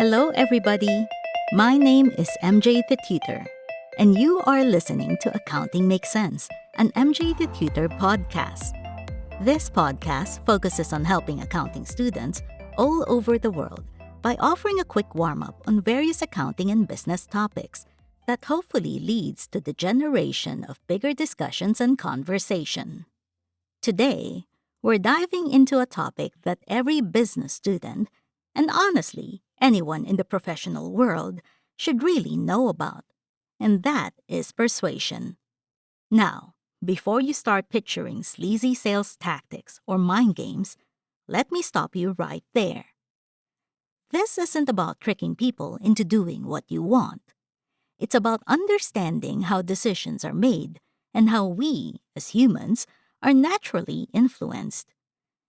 Hello, everybody. My name is MJ the Tutor, and you are listening to Accounting Makes Sense, an MJ the Tutor podcast. This podcast focuses on helping accounting students all over the world by offering a quick warm-up on various accounting and business topics that hopefully leads to the generation of bigger discussions and conversation. Today, we're diving into a topic that every business student, and honestly, anyone in the professional world, should really know about, and that is persuasion. Now, before you start picturing sleazy sales tactics or mind games, let me stop you right there. This isn't about tricking people into doing what you want. It's about understanding how decisions are made and how we, as humans, are naturally influenced.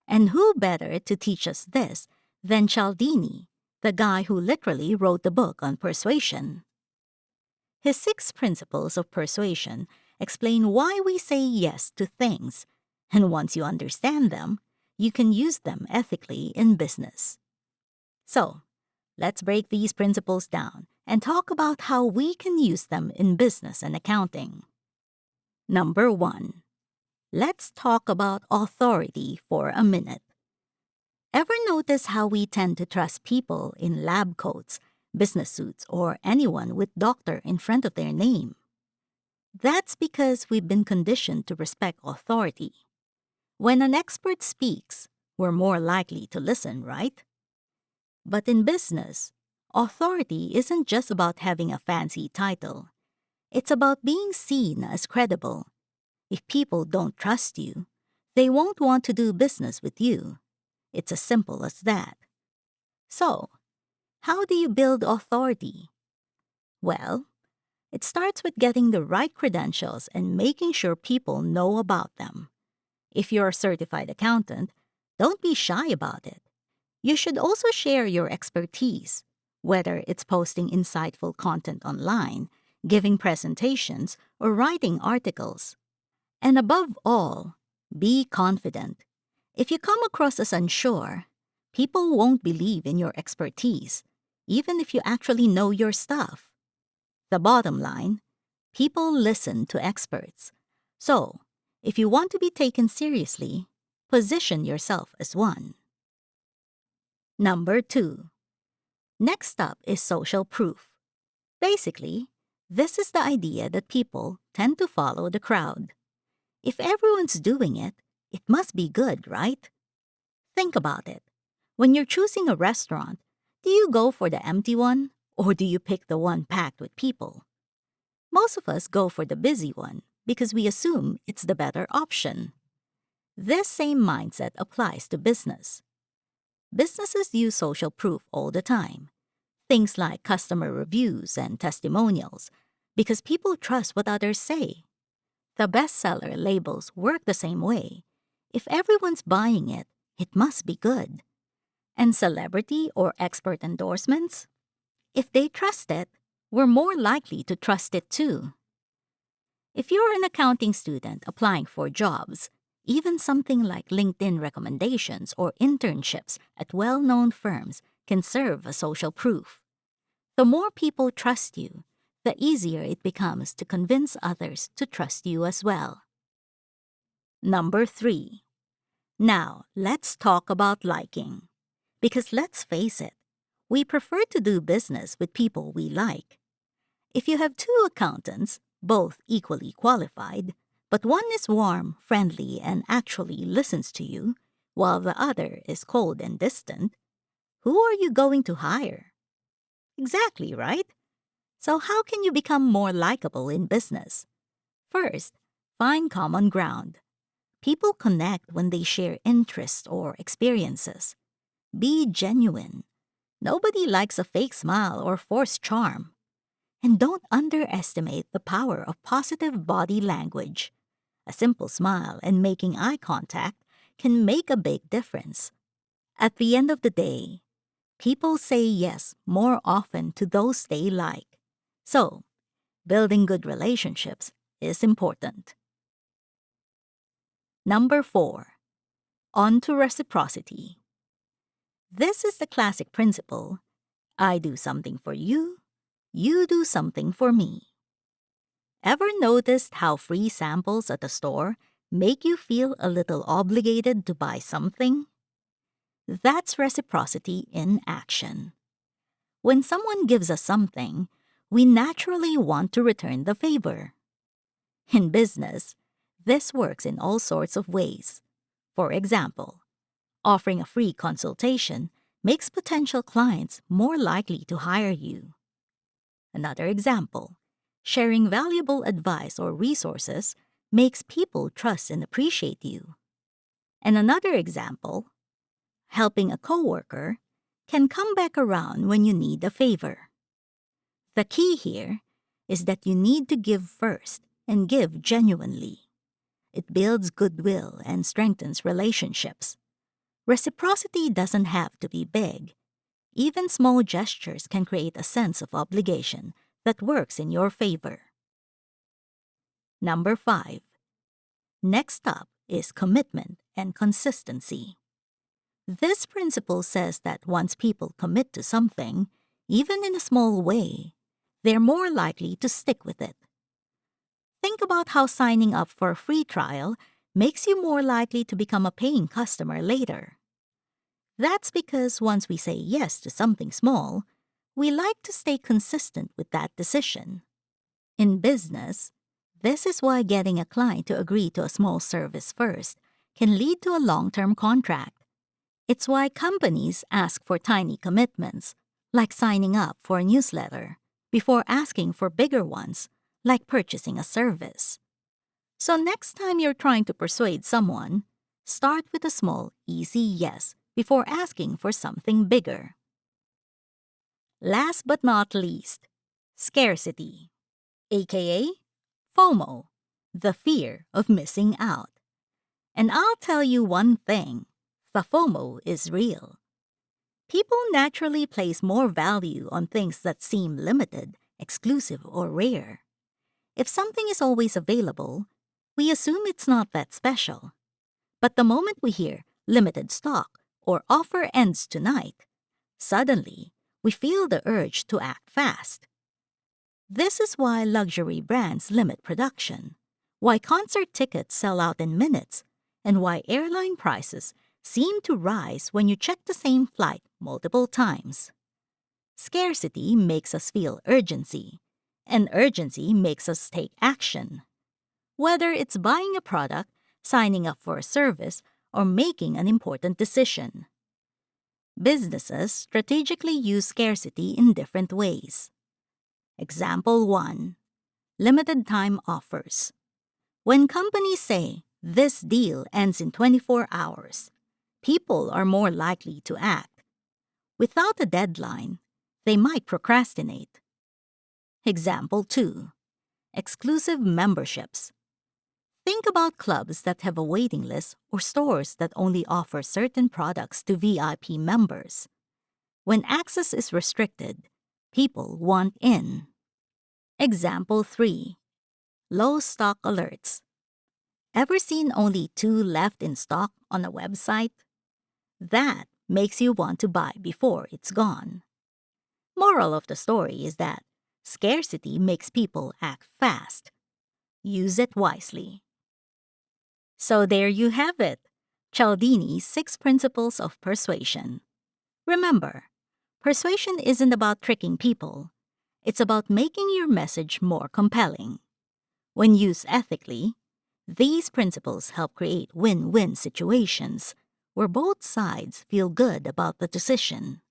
And who better to teach us this than Cialdini, the guy who literally wrote the book on persuasion? His 6 principles of persuasion explain why we say yes to things, and once you understand them, you can use them ethically in business. So, let's break these principles down and talk about how we can use them in business and accounting. Number 1. Let's talk about authority for a minute. Ever notice how we tend to trust people in lab coats, business suits, or anyone with doctor in front of their name? That's because we've been conditioned to respect authority. When an expert speaks, we're more likely to listen, right? But in business, authority isn't just about having a fancy title. It's about being seen as credible. If people don't trust you, they won't want to do business with you. It's as simple as that. So, how do you build authority? Well, it starts with getting the right credentials and making sure people know about them. If you're a certified accountant, don't be shy about it. You should also share your expertise, whether it's posting insightful content online, giving presentations, or writing articles. And above all, be confident. If you come across as unsure, people won't believe in your expertise, even if you actually know your stuff. The bottom line, people listen to experts. So, if you want to be taken seriously, position yourself as one. Number 2. Next up is social proof. Basically, this is the idea that people tend to follow the crowd. If everyone's doing it, it must be good, right? Think about it. When you're choosing a restaurant, do you go for the empty one or do you pick the one packed with people? Most of us go for the busy one because we assume it's the better option. This same mindset applies to business. Businesses use social proof all the time. Things like customer reviews and testimonials, because people trust what others say. The bestseller labels work the same way. If everyone's buying it, it must be good. And celebrity or expert endorsements? If they trust it, we're more likely to trust it too. If you're an accounting student applying for jobs, even something like LinkedIn recommendations or internships at well-known firms can serve as social proof. The more people trust you, the easier it becomes to convince others to trust you as well. Number 3. Now, let's talk about liking. Because let's face it, we prefer to do business with people we like. If you have 2 accountants, both equally qualified, but one is warm, friendly, and actually listens to you, while the other is cold and distant, who are you going to hire? Exactly, right? So how can you become more likable in business? First, find common ground. People connect when they share interests or experiences. Be genuine. Nobody likes a fake smile or forced charm. And don't underestimate the power of positive body language. A simple smile and making eye contact can make a big difference. At the end of the day, people say yes more often to those they like. So, building good relationships is important. Number 4. On to reciprocity. This is the classic principle. I do something for you, you do something for me. Ever noticed how free samples at a store make you feel a little obligated to buy something? That's reciprocity in action. When someone gives us something, we naturally want to return the favor. In business, this works in all sorts of ways. For example, offering a free consultation makes potential clients more likely to hire you. Another example, sharing valuable advice or resources makes people trust and appreciate you. And another example, helping a coworker can come back around when you need a favor. The key here is that you need to give first and give genuinely. It builds goodwill and strengthens relationships. Reciprocity doesn't have to be big. Even small gestures can create a sense of obligation that works in your favor. Number 5. Next up is commitment and consistency. This principle says that once people commit to something, even in a small way, they're more likely to stick with it. Think about how signing up for a free trial makes you more likely to become a paying customer later. That's because once we say yes to something small, we like to stay consistent with that decision. In business, this is why getting a client to agree to a small service first can lead to a long-term contract. It's why companies ask for tiny commitments, like signing up for a newsletter, before asking for bigger ones, like purchasing a service. So next time you're trying to persuade someone, start with a small, easy yes before asking for something bigger. Last but not least, scarcity, aka FOMO, the fear of missing out. And I'll tell you one thing, the FOMO is real. People naturally place more value on things that seem limited, exclusive, or rare. If something is always available, we assume it's not that special. But the moment we hear limited stock or offer ends tonight, suddenly we feel the urge to act fast. This is why luxury brands limit production, why concert tickets sell out in minutes, and why airline prices seem to rise when you check the same flight multiple times. Scarcity makes us feel urgency, and urgency makes us take action. Whether it's buying a product, signing up for a service, or making an important decision. Businesses strategically use scarcity in different ways. Example 1. Limited time offers. When companies say, "This deal ends in 24 hours," people are more likely to act. Without a deadline, they might procrastinate. Example 2. Exclusive memberships. Think about clubs that have a waiting list or stores that only offer certain products to VIP members. When access is restricted, people want in. Example 3. Low stock alerts. Ever seen only 2 left in stock on a website? That makes you want to buy before it's gone. Moral of the story is that scarcity makes people act fast. Use it wisely. So there you have it, Cialdini's 6 Principles of Persuasion. Remember, persuasion isn't about tricking people. It's about making your message more compelling. When used ethically, these principles help create win-win situations where both sides feel good about the decision.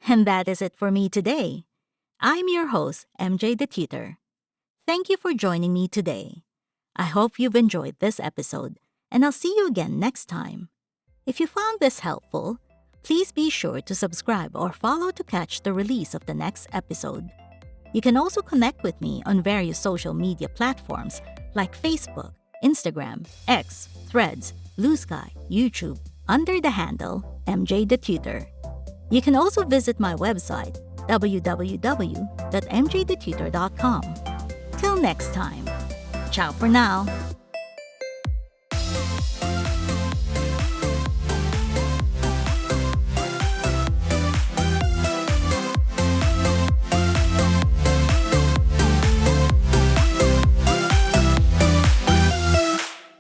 And that is it for me today. I'm your host, MJ the Tutor. Thank you for joining me today. I hope you've enjoyed this episode, and I'll see you again next time. If you found this helpful, please be sure to subscribe or follow to catch the release of the next episode. You can also connect with me on various social media platforms like Facebook, Instagram, X, Threads, BlueSky, YouTube, under the handle MJ the Tutor. You can also visit my website, www.mjthetutor.com. Till next time. Ciao for now.